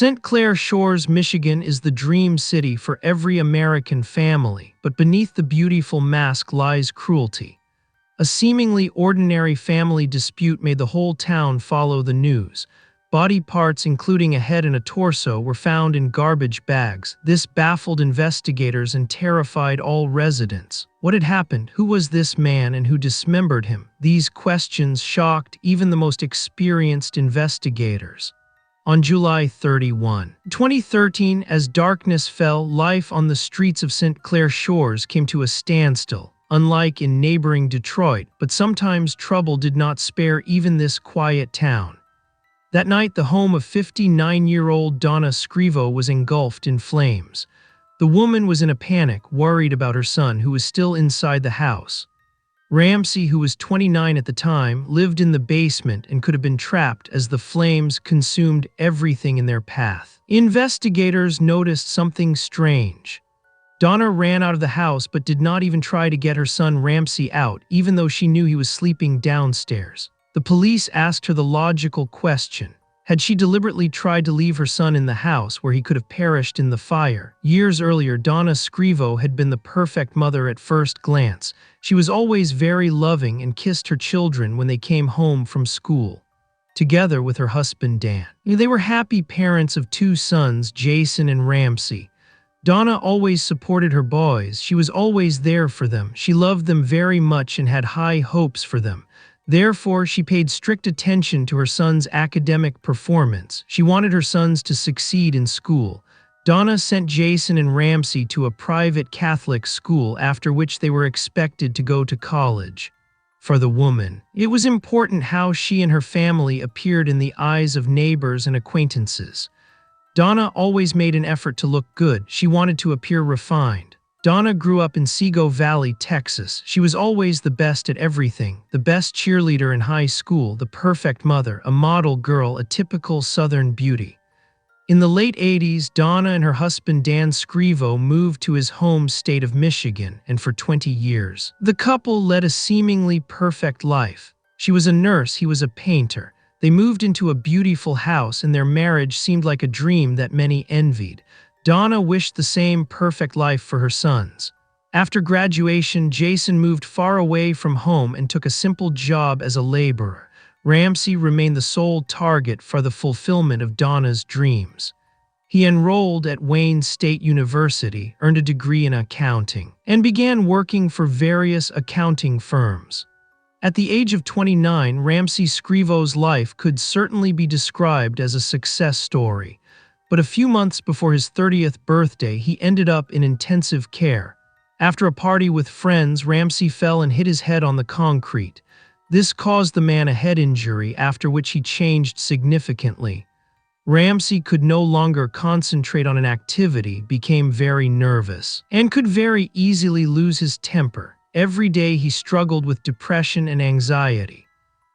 St. Clair Shores, Michigan is the dream city for every American family, but beneath the beautiful mask lies cruelty. A seemingly ordinary family dispute made the whole town follow the news. Body parts, including a head and a torso, were found in garbage bags. This baffled investigators and terrified all residents. What had happened? Who was this man and who dismembered him? These questions shocked even the most experienced investigators. On July 31, 2013, as darkness fell, life on the streets of St. Clair Shores came to a standstill. Unlike in neighboring Detroit, but sometimes trouble did not spare even this quiet town. That night, the home of 59-year-old Donna Scrivo was engulfed in flames. The woman was in a panic, worried about her son, who was still inside the house. Ramsey, who was 29 at the time, lived in the basement and could have been trapped as the flames consumed everything in their path. Investigators noticed something strange. Donna ran out of the house but did not even try to get her son Ramsey out, even though she knew he was sleeping downstairs. The police asked her the logical question. Had she deliberately tried to leave her son in the house where he could have perished in the fire? Years earlier, Donna Scrivo had been the perfect mother at first glance. She was always very loving and kissed her children when they came home from school, together with her husband Dan. They were happy parents of two sons, Jason and Ramsey. Donna always supported her boys. She was always there for them. She loved them very much and had high hopes for them. Therefore, she paid strict attention to her son's academic performance. She wanted her sons to succeed in school. Donna sent Jason and Ramsey to a private Catholic school, after which they were expected to go to college. For the woman, it was important how she and her family appeared in the eyes of neighbors and acquaintances. Donna always made an effort to look good. She wanted to appear refined. Donna grew up in Sego Valley, Texas. She was always the best at everything, the best cheerleader in high school, the perfect mother, a model girl, a typical Southern beauty. In the late 80s, Donna and her husband Dan Scrivo moved to his home state of Michigan, and for 20 years, the couple led a seemingly perfect life. She was a nurse, he was a painter. They moved into a beautiful house, and their marriage seemed like a dream that many envied. Donna wished the same perfect life for her sons. After graduation, Jason moved far away from home and took a simple job as a laborer. Ramsey remained the sole target for the fulfillment of Donna's dreams. He enrolled at Wayne State University, earned a degree in accounting, and began working for various accounting firms. At the age of 29, Ramsey Scrivo's life could certainly be described as a success story. But a few months before his 30th birthday, he ended up in intensive care. After a party with friends, Ramsey fell and hit his head on the concrete. This caused the man a head injury, after which he changed significantly. Ramsey could no longer concentrate on an activity, became very nervous, and could very easily lose his temper. Every day he struggled with depression and anxiety.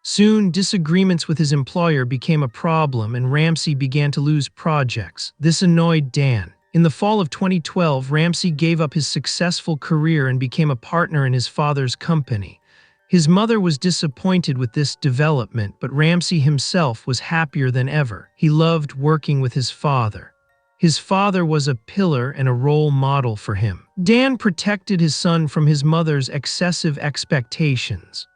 Soon, disagreements with his employer became a problem, and Ramsey began to lose projects. This annoyed Dan. In the fall of 2012, Ramsey gave up his successful career and became a partner in his father's company. His mother was disappointed with this development, but Ramsey himself was happier than ever. He loved working with his father. His father was a pillar and a role model for him. Dan protected his son from his mother's excessive expectations.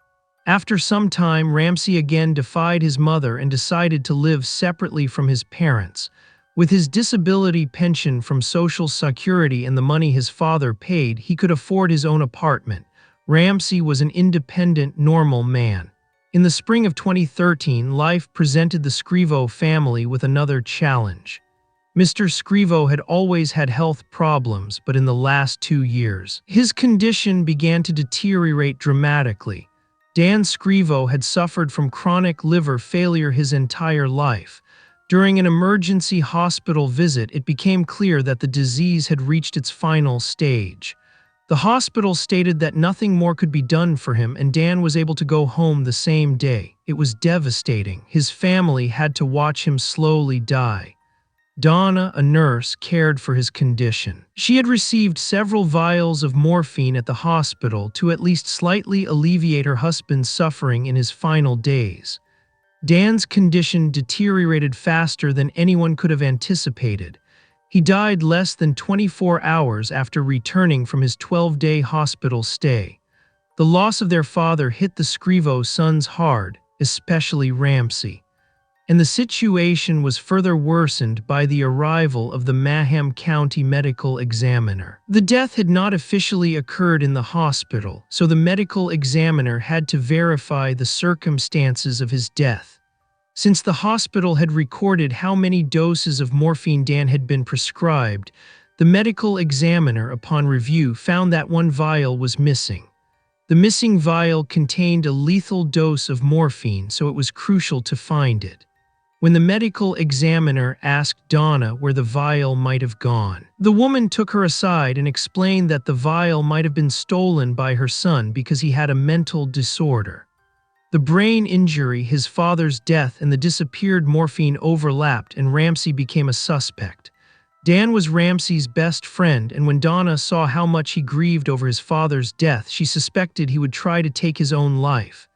After some time, Ramsey again defied his mother and decided to live separately from his parents. With his disability pension from Social Security and the money his father paid, he could afford his own apartment. Ramsey was an independent, normal man. In the spring of 2013, life presented the Scrivo family with another challenge. Mr. Scrivo had always had health problems, but in the last 2 years, his condition began to deteriorate dramatically. Dan Scrivo had suffered from chronic liver failure his entire life. During an emergency hospital visit, it became clear that the disease had reached its final stage. The hospital stated that nothing more could be done for him, and Dan was able to go home the same day. It was devastating. His family had to watch him slowly die. Donna, a nurse, cared for his condition. She had received several vials of morphine at the hospital to at least slightly alleviate her husband's suffering in his final days. Dan's condition deteriorated faster than anyone could have anticipated. He died less than 24 hours after returning from his 12-day hospital stay. The loss of their father hit the Scrivo sons hard, especially Ramsey. And the situation was further worsened by the arrival of the Maham County medical examiner. The death had not officially occurred in the hospital, so the medical examiner had to verify the circumstances of his death. Since the hospital had recorded how many doses of morphine Dan had been prescribed, the medical examiner, upon review, found that one vial was missing. The missing vial contained a lethal dose of morphine, so it was crucial to find it. When the medical examiner asked Donna where the vial might have gone, the woman took her aside and explained that the vial might have been stolen by her son because he had a mental disorder. The brain injury, his father's death, and the disappeared morphine overlapped, and Ramsey became a suspect. Dan was Ramsey's best friend, and when Donna saw how much he grieved over his father's death, she suspected he would try to take his own life.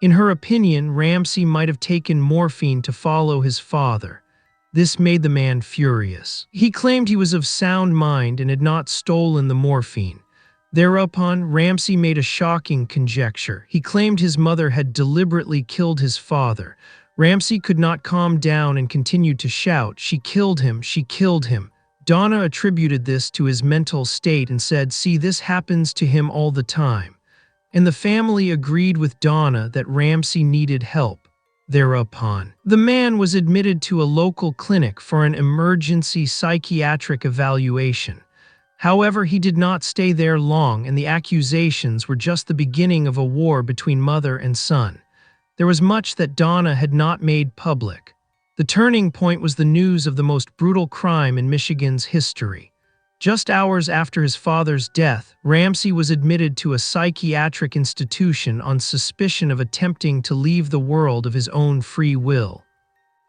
In her opinion, Ramsey might have taken morphine to follow his father. This made the man furious. He claimed he was of sound mind and had not stolen the morphine. Thereupon, Ramsey made a shocking conjecture. He claimed his mother had deliberately killed his father. Ramsey could not calm down and continued to shout, "She killed him, she killed him." Donna attributed this to his mental state and said, "See, this happens to him all the time." And the family agreed with Donna that Ramsey needed help. Thereupon, the man was admitted to a local clinic for an emergency psychiatric evaluation. However, he did not stay there long, and the accusations were just the beginning of a war between mother and son. There was much that Donna had not made public. The turning point was the news of the most brutal crime in Michigan's history. Just hours after his father's death, Ramsey was admitted to a psychiatric institution on suspicion of attempting to leave the world of his own free will.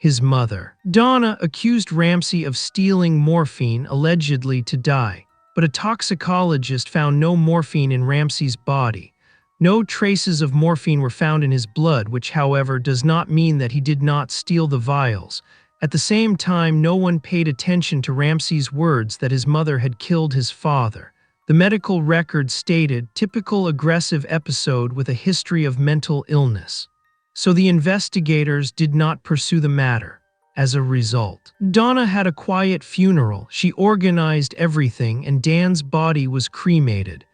His mother, Donna, accused Ramsey of stealing morphine, allegedly to die, but a toxicologist found no morphine in Ramsey's body. No traces of morphine were found in his blood, which, however, does not mean that he did not steal the vials. At the same time, no one paid attention to Ramsey's words that his mother had killed his father. The medical record stated, "Typical aggressive episode with a history of mental illness." So the investigators did not pursue the matter. As a result, Donna had a quiet funeral. She organized everything, and Dan's body was cremated.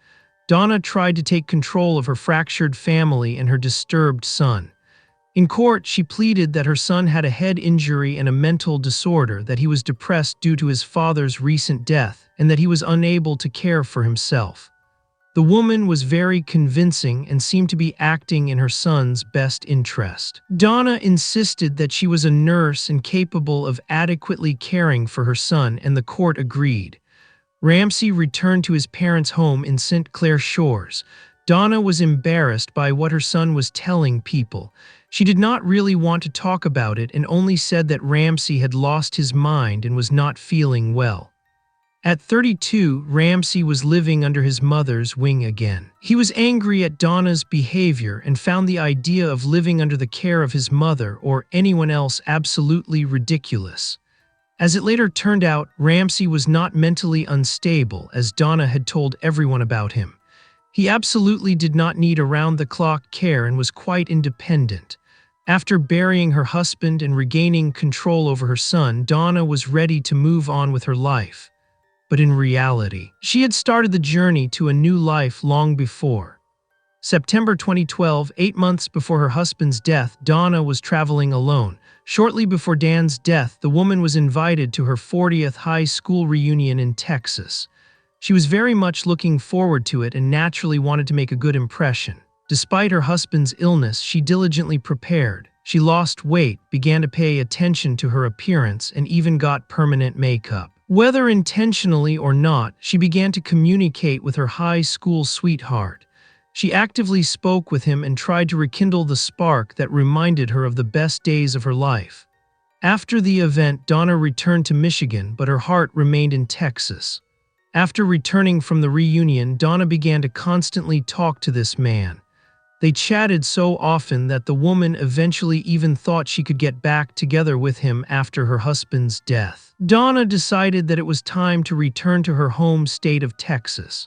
Donna tried to take control of her fractured family and her disturbed son. In court, she pleaded that her son had a head injury and a mental disorder, that he was depressed due to his father's recent death, and that he was unable to care for himself. The woman was very convincing and seemed to be acting in her son's best interest. Donna insisted that she was a nurse and capable of adequately caring for her son, and the court agreed. Ramsey returned to his parents' home in St. Clair Shores. Donna was embarrassed by what her son was telling people. She did not really want to talk about it and only said that Ramsey had lost his mind and was not feeling well. At 32, Ramsey was living under his mother's wing again. He was angry at Donna's behavior and found the idea of living under the care of his mother or anyone else absolutely ridiculous. As it later turned out, Ramsey was not mentally unstable, as Donna had told everyone about him. He absolutely did not need around-the-clock care and was quite independent. After burying her husband and regaining control over her son, Donna was ready to move on with her life. But in reality, she had started the journey to a new life long before. September 2012, 8 months before her husband's death, Donna was traveling alone. Shortly before Dan's death, the woman was invited to her 40th high school reunion in Texas. She was very much looking forward to it and naturally wanted to make a good impression. Despite her husband's illness, she diligently prepared. She lost weight, began to pay attention to her appearance, and even got permanent makeup. Whether intentionally or not, she began to communicate with her high school sweetheart. She actively spoke with him and tried to rekindle the spark that reminded her of the best days of her life. After the event, Donna returned to Michigan, but her heart remained in Texas. After returning from the reunion, Donna began to constantly talk to this man. They chatted so often that the woman eventually even thought she could get back together with him after her husband's death. Donna decided that it was time to return to her home state of Texas.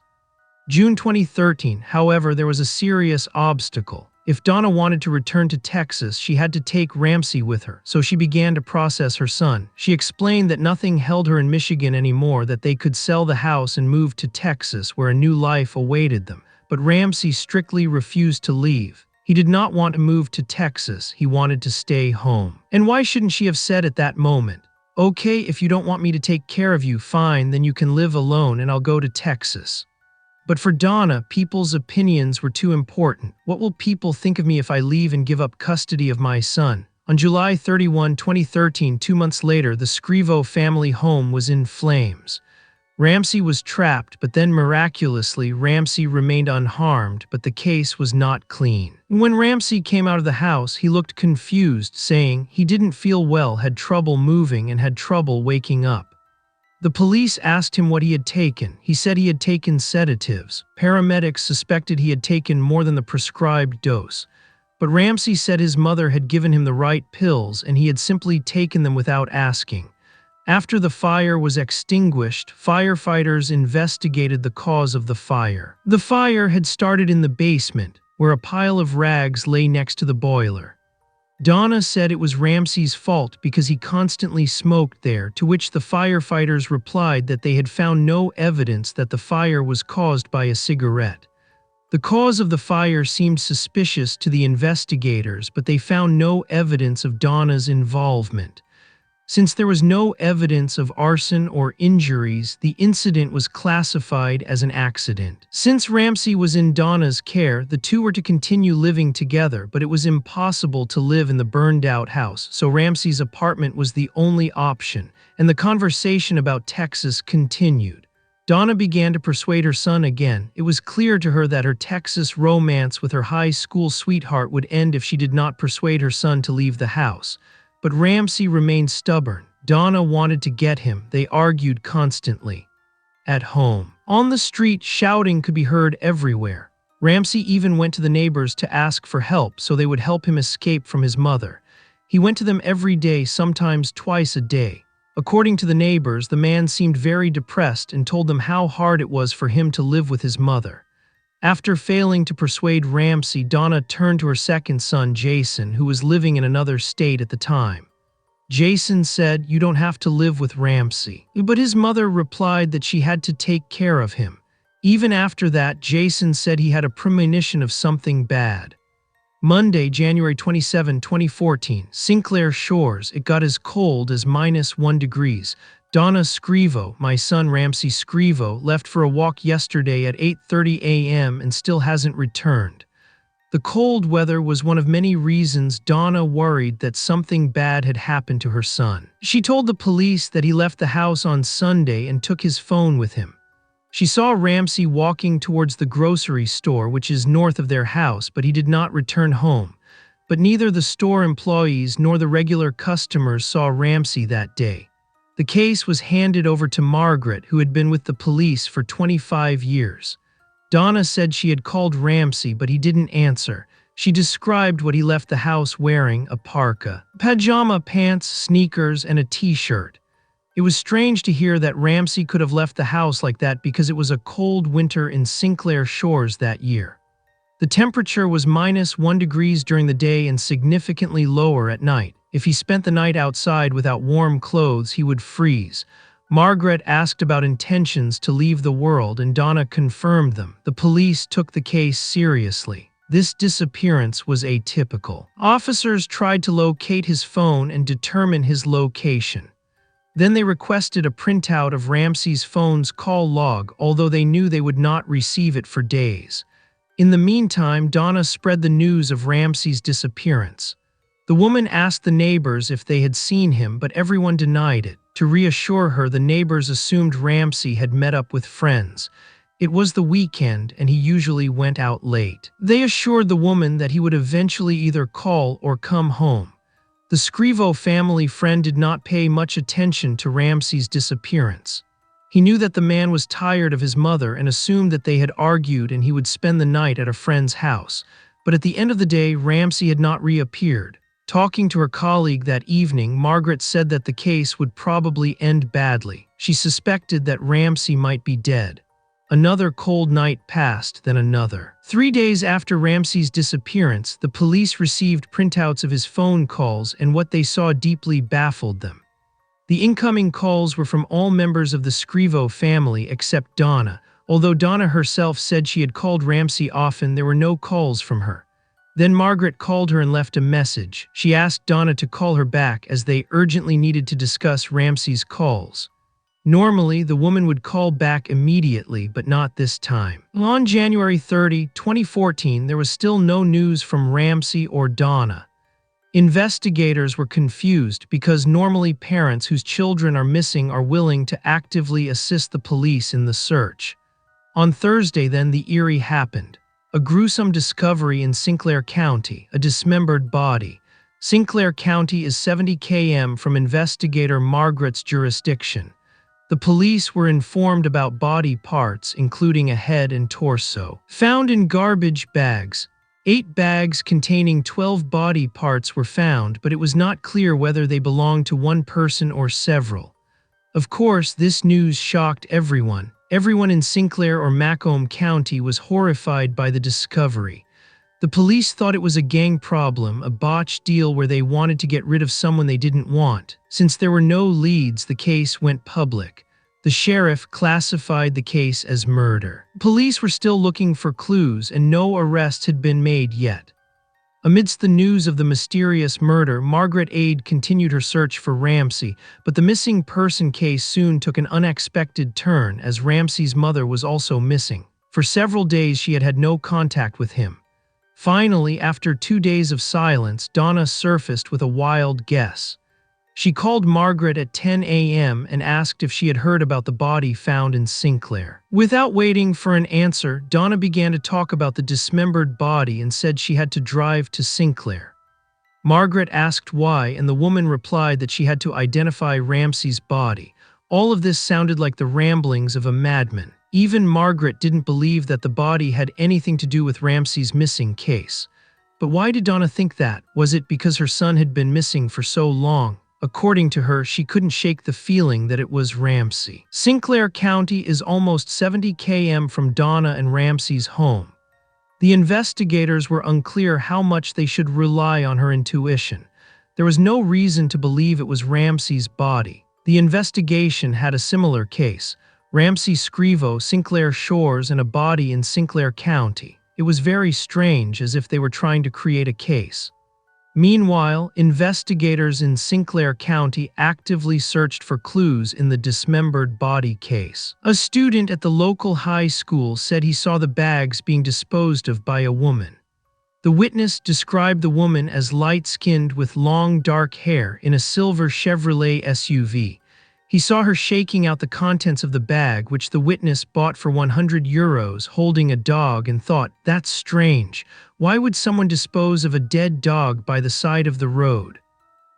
June 2013, however, there was a serious obstacle. If Donna wanted to return to Texas, she had to take Ramsey with her, so she began to process her son. She explained that nothing held her in Michigan anymore, that they could sell the house and move to Texas where a new life awaited them. But Ramsey strictly refused to leave. He did not want to move to Texas, he wanted to stay home. And why shouldn't she have said at that moment, "Okay, if you don't want me to take care of you, fine, then you can live alone and I'll go to Texas." But for Donna, people's opinions were too important. What will people think of me if I leave and give up custody of my son? On July 31, 2013, 2 months later, the Scrivo family home was in flames. Ramsey was trapped, but then miraculously, Ramsey remained unharmed, but the case was not clean. When Ramsey came out of the house, he looked confused, saying he didn't feel well, had trouble moving, and had trouble waking up. The police asked him what he had taken. He said he had taken sedatives. Paramedics suspected he had taken more than the prescribed dose. But Ramsey said his mother had given him the right pills and he had simply taken them without asking. After the fire was extinguished, firefighters investigated the cause of the fire. The fire had started in the basement, where a pile of rags lay next to the boiler. Donna said it was Ramsey's fault because he constantly smoked there, to which the firefighters replied that they had found no evidence that the fire was caused by a cigarette. The cause of the fire seemed suspicious to the investigators, but they found no evidence of Donna's involvement. Since there was no evidence of arson or injuries, the incident was classified as an accident. Since Ramsey was in Donna's care, the two were to continue living together, but it was impossible to live in the burned-out house, so Ramsey's apartment was the only option, and the conversation about Texas continued. Donna began to persuade her son again. It was clear to her that her Texas romance with her high school sweetheart would end if she did not persuade her son to leave the house. But Ramsey remained stubborn. Donna wanted to get him. They argued constantly. At home, on the street, shouting could be heard everywhere. Ramsey even went to the neighbors to ask for help so they would help him escape from his mother. He went to them every day, sometimes twice a day. According to the neighbors, the man seemed very depressed and told them how hard it was for him to live with his mother. After failing to persuade Ramsey, Donna turned to her second son, Jason, who was living in another state at the time. Jason said, "You don't have to live with Ramsey." But his mother replied that she had to take care of him. Even after that, Jason said he had a premonition of something bad. Monday, January 27, 2014, Sinclair Shores. It got as cold as -1 degrees. Donna Scrivo, my son Ramsey Scrivo, left for a walk yesterday at 8:30 a.m. and still hasn't returned. The cold weather was one of many reasons Donna worried that something bad had happened to her son. She told the police that he left the house on Sunday and took his phone with him. She saw Ramsey walking towards the grocery store, which is north of their house, but he did not return home. But neither the store employees nor the regular customers saw Ramsey that day. The case was handed over to Margaret, who had been with the police for 25 years. Donna said she had called Ramsey, but he didn't answer. She described what he left the house wearing: a parka, pajama pants, sneakers, and a t-shirt. It was strange to hear that Ramsey could have left the house like that because it was a cold winter in Sinclair Shores that year. The temperature was -1 degrees during the day and significantly lower at night. If he spent the night outside without warm clothes, he would freeze. Margaret asked about intentions to leave the world, and Donna confirmed them. The police took the case seriously. This disappearance was atypical. Officers tried to locate his phone and determine his location. Then they requested a printout of Ramsey's phone's call log, although they knew they would not receive it for days. In the meantime, Donna spread the news of Ramsey's disappearance. The woman asked the neighbors if they had seen him, but everyone denied it. To reassure her, the neighbors assumed Ramsey had met up with friends. It was the weekend, and he usually went out late. They assured the woman that he would eventually either call or come home. The Scrivo family friend did not pay much attention to Ramsey's disappearance. He knew that the man was tired of his mother and assumed that they had argued and he would spend the night at a friend's house. But at the end of the day, Ramsey had not reappeared. Talking to her colleague that evening, Margaret said that the case would probably end badly. She suspected that Ramsey might be dead. Another cold night passed, then another. 3 days after Ramsey's disappearance, the police received printouts of his phone calls, and what they saw deeply baffled them. The incoming calls were from all members of the Scrivo family except Donna. Although Donna herself said she had called Ramsey often, there were no calls from her. Then Margaret called her and left a message. She asked Donna to call her back as they urgently needed to discuss Ramsey's calls. Normally, the woman would call back immediately, but not this time. On January 30, 2014, there was still no news from Ramsey or Donna. Investigators were confused because normally parents whose children are missing are willing to actively assist the police in the search. On Thursday, then, the eerie happened. A gruesome discovery in Sinclair County, a dismembered body. Sinclair County is 70 km from investigator Margaret's jurisdiction. The police were informed about body parts, including a head and torso, found in garbage bags. 8 bags containing 12 body parts were found, but it was not clear whether they belonged to one person or several. Of course, this news shocked everyone. Everyone in Sinclair or Macomb County was horrified by the discovery. The police thought it was a gang problem, a botched deal where they wanted to get rid of someone they didn't want. Since there were no leads, the case went public. The sheriff classified the case as murder. Police were still looking for clues, and no arrests had been made yet. Amidst the news of the mysterious murder, Margaret Ade continued her search for Ramsey, but the missing person case soon took an unexpected turn as Ramsey's mother was also missing. For several days she had had no contact with him. Finally, after 2 days of silence, Donna surfaced with a wild guess. She called Margaret at 10 a.m. and asked if she had heard about the body found in Sinclair. Without waiting for an answer, Donna began to talk about the dismembered body and said she had to drive to Sinclair. Margaret asked why, and the woman replied that she had to identify Ramsey's body. All of this sounded like the ramblings of a madman. Even Margaret didn't believe that the body had anything to do with Ramsey's missing case. But why did Donna think that? Was it because her son had been missing for so long? According to her, she couldn't shake the feeling that it was Ramsey. Sinclair County is almost 70 km from Donna and Ramsey's home. The investigators were unclear how much they should rely on her intuition. There was no reason to believe it was Ramsey's body. The investigation had a similar case. Ramsey Scrivo, Sinclair Shores, and a body in Sinclair County. It was very strange, as if they were trying to create a case. Meanwhile, investigators in Sinclair County actively searched for clues in the dismembered body case. A student at the local high school said he saw the bags being disposed of by a woman. The witness described the woman as light-skinned with long dark hair in a silver Chevrolet SUV. He saw her shaking out the contents of the bag, which the witness bought for €100, holding a dog, and thought, "That's strange. Why would someone dispose of a dead dog by the side of the road?"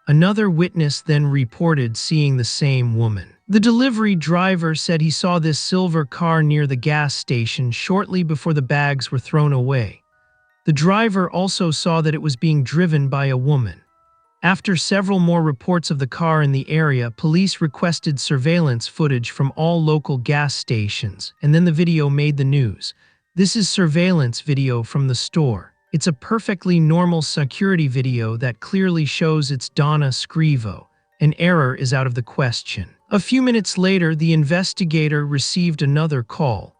Another witness then reported seeing the same woman. The delivery driver said he saw this silver car near the gas station shortly before the bags were thrown away. The driver also saw that it was being driven by a woman. After several more reports of the car in the area, police requested surveillance footage from all local gas stations, and then the video made the news. This is surveillance video from the store. It's a perfectly normal security video that clearly shows it's Donna Scrivo. An error is out of the question. A few minutes later, the investigator received another call.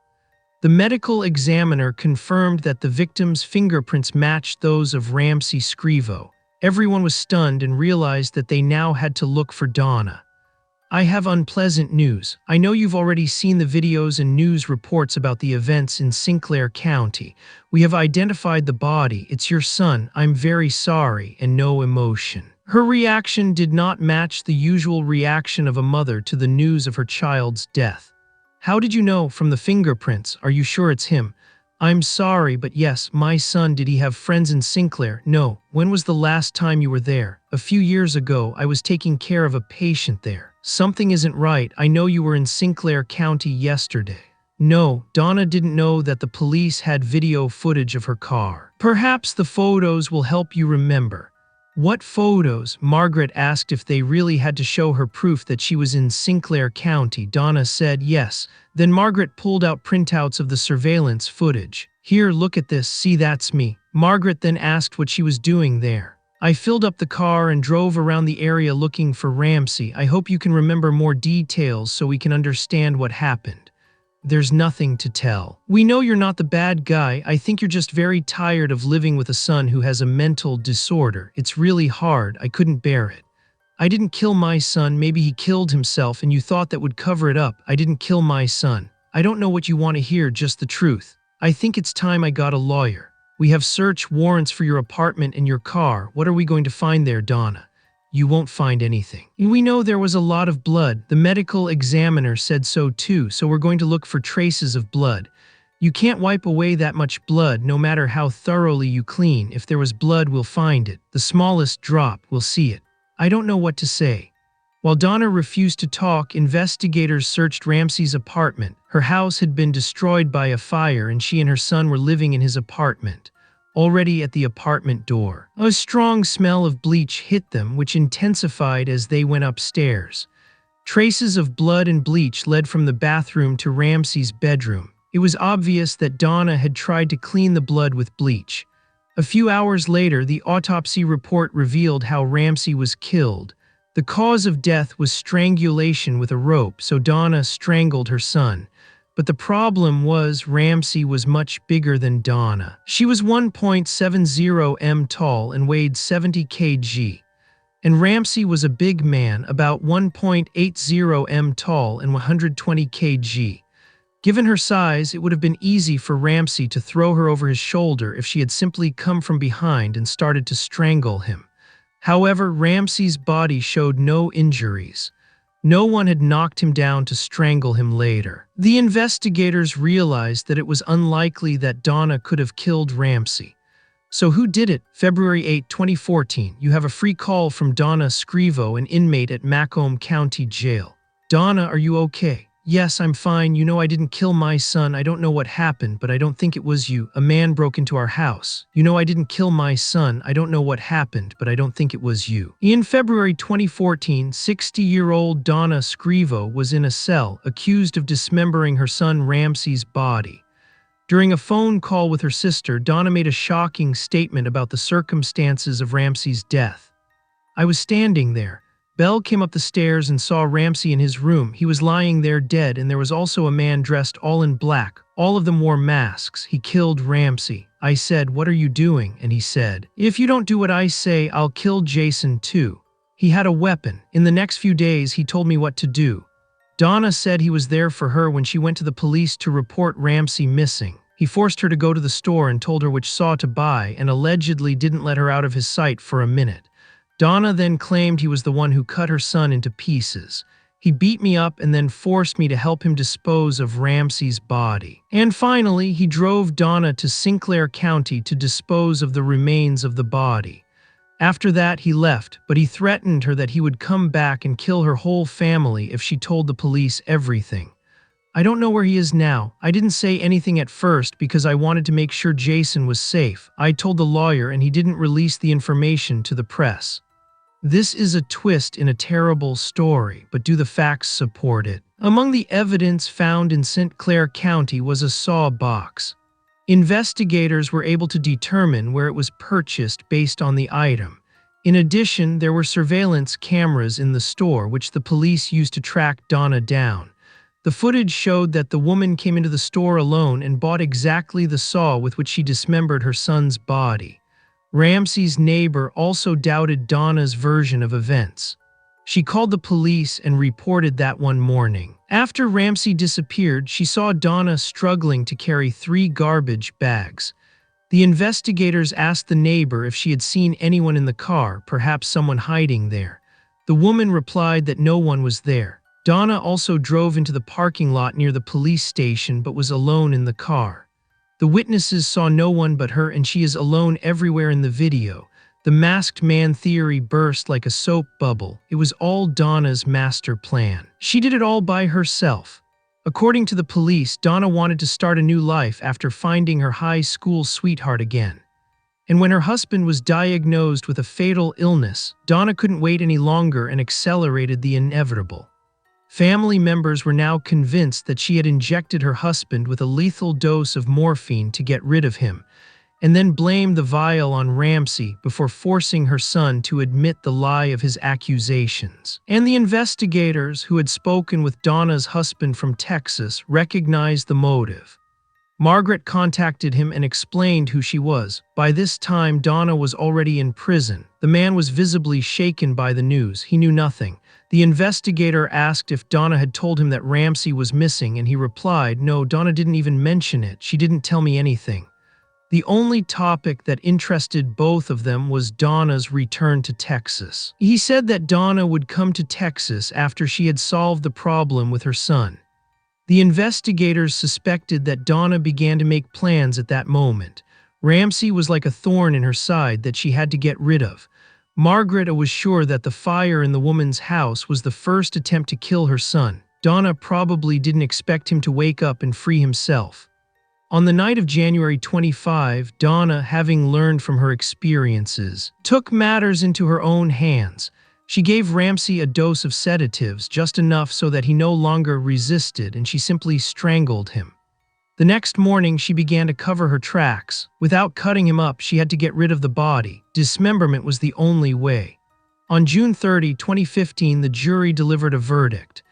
The medical examiner confirmed that the victim's fingerprints matched those of Ramsey Scrivo. Everyone was stunned and realized that they now had to look for Donna. "I have unpleasant news. I know you've already seen the videos and news reports about the events in Sinclair County. We have identified the body. It's your son. I'm very sorry," and no emotion. Her reaction did not match the usual reaction of a mother to the news of her child's death. "How did you know? From the fingerprints. Are you sure it's him?" "I'm sorry, but yes, my son. Did he have friends in Sinclair?" "No." "When was the last time you were there?" "A few years ago. I was taking care of a patient there." "Something isn't right. I know you were in Sinclair County yesterday." No, Donna didn't know that the police had video footage of her car. Perhaps the photos will help you remember. What photos? Margaret asked if they really had to show her proof that she was in Sinclair County. Donna said yes. Then Margaret pulled out printouts of the surveillance footage. Here, look at this. See, that's me. Margaret then asked what she was doing there. I filled up the car and drove around the area looking for Ramsey. I hope you can remember more details so we can understand what happened. There's nothing to tell. We know you're not the bad guy. I think you're just very tired of living with a son who has a mental disorder. It's really hard. I couldn't bear it. I didn't kill my son. Maybe he killed himself and you thought that would cover it up. I didn't kill my son. I don't know what you want to hear, just the truth. I think it's time I got a lawyer. We have search warrants for your apartment and your car. What are we going to find there, Donna? You won't find anything. We know there was a lot of blood. The medical examiner said so too, so we're going to look for traces of blood. You can't wipe away that much blood, no matter how thoroughly you clean. If there was blood, we'll find it. The smallest drop, we'll see it. I don't know what to say. While Donna refused to talk, investigators searched Ramsey's apartment. Her house had been destroyed by a fire and she and her son were living in his apartment. Already at the apartment door, a strong smell of bleach hit them, which intensified as they went upstairs. Traces of blood and bleach led from the bathroom to Ramsey's bedroom. It was obvious that Donna had tried to clean the blood with bleach. A few hours later, the autopsy report revealed how Ramsey was killed. The cause of death was strangulation with a rope, so Donna strangled her son. But the problem was Ramsey was much bigger than Donna. She was 1.70 m tall and weighed 70 kg. And Ramsey was a big man, about 1.80 m tall and 120 kg. Given her size, it would have been easy for Ramsey to throw her over his shoulder if she had simply come from behind and started to strangle him. However, Ramsey's body showed no injuries. No one had knocked him down to strangle him later. The investigators realized that it was unlikely that Donna could have killed Ramsey. So who did it? February 8, 2014. You have a free call from Donna Scrivo, an inmate at Macomb County Jail. Donna, are you okay? Yes, I'm fine. You know I didn't kill my son. I don't know what happened, but I don't think it was you. A man broke into our house. You know I didn't kill my son. I don't know what happened, but I don't think it was you. In February 2014, 60-year-old Donna Scrivo was in a cell, accused of dismembering her son Ramsey's body. During a phone call with her sister, Donna made a shocking statement about the circumstances of Ramsey's death. I was standing there. Belle came up the stairs and saw Ramsey in his room. He was lying there dead, and there was also a man dressed all in black. All of them wore masks. He killed Ramsey. I said, "What are you doing?" And he said, "If you don't do what I say, I'll kill Jason too." He had a weapon. In the next few days, he told me what to do. Donna said he was there for her when she went to the police to report Ramsey missing. He forced her to go to the store and told her which saw to buy, and allegedly didn't let her out of his sight for a minute. Donna then claimed he was the one who cut her son into pieces. He beat me up and then forced me to help him dispose of Ramsey's body. And finally, he drove Donna to Sinclair County to dispose of the remains of the body. After that, he left, but he threatened her that he would come back and kill her whole family if she told the police everything. I don't know where he is now. I didn't say anything at first because I wanted to make sure Jason was safe. I told the lawyer and he didn't release the information to the press. This is a twist in a terrible story, but do the facts support it? Among the evidence found in St. Clair County was a saw box. Investigators were able to determine where it was purchased based on the item. In addition, there were surveillance cameras in the store which the police used to track Donna down. The footage showed that the woman came into the store alone and bought exactly the saw with which she dismembered her son's body. Ramsey's neighbor also doubted Donna's version of events. She called the police and reported that one morning. After Ramsey disappeared, she saw Donna struggling to carry 3 garbage bags. The investigators asked the neighbor if she had seen anyone in the car, perhaps someone hiding there. The woman replied that no one was there. Donna also drove into the parking lot near the police station but was alone in the car. The witnesses saw no one but her, and she is alone everywhere in the video. The masked man theory burst like a soap bubble. It was all Donna's master plan. She did it all by herself. According to the police, Donna wanted to start a new life after finding her high school sweetheart again. And when her husband was diagnosed with a fatal illness, Donna couldn't wait any longer and accelerated the inevitable. Family members were now convinced that she had injected her husband with a lethal dose of morphine to get rid of him, and then blamed the vial on Ramsey before forcing her son to admit the lie of his accusations. And the investigators who had spoken with Donna's husband from Texas recognized the motive. Margaret contacted him and explained who she was. By this time, Donna was already in prison. The man was visibly shaken by the news. He knew nothing. The investigator asked if Donna had told him that Ramsey was missing, and he replied, "No, Donna didn't even mention it. She didn't tell me anything." The only topic that interested both of them was Donna's return to Texas. He said that Donna would come to Texas after she had solved the problem with her son. The investigators suspected that Donna began to make plans at that moment. Ramsey was like a thorn in her side that she had to get rid of. Margaret was sure that the fire in the woman's house was the first attempt to kill her son. Donna probably didn't expect him to wake up and free himself. On the night of January 25, Donna, having learned from her experiences, took matters into her own hands. She gave Ramsey a dose of sedatives, just enough so that he no longer resisted, and she simply strangled him. The next morning, she began to cover her tracks. Without cutting him up, she had to get rid of the body. Dismemberment was the only way. On June 30, 2015, the jury delivered a verdict.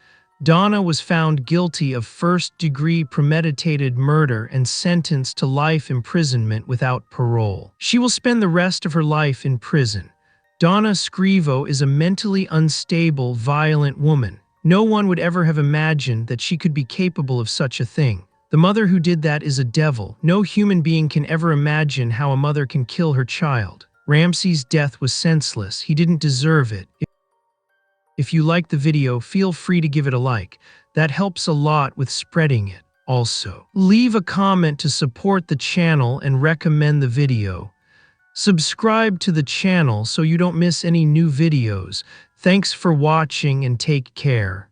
Donna was found guilty of first-degree premeditated murder and sentenced to life imprisonment without parole. She will spend the rest of her life in prison. Donna Scrivo is a mentally unstable, violent woman. No one would ever have imagined that she could be capable of such a thing. The mother who did that is a devil. No human being can ever imagine how a mother can kill her child. Ramsey's death was senseless. He didn't deserve it. If you liked the video, feel free to give it a like. That helps a lot with spreading it. Also, leave a comment to support the channel and recommend the video. Subscribe to the channel so you don't miss any new videos. Thanks for watching and take care.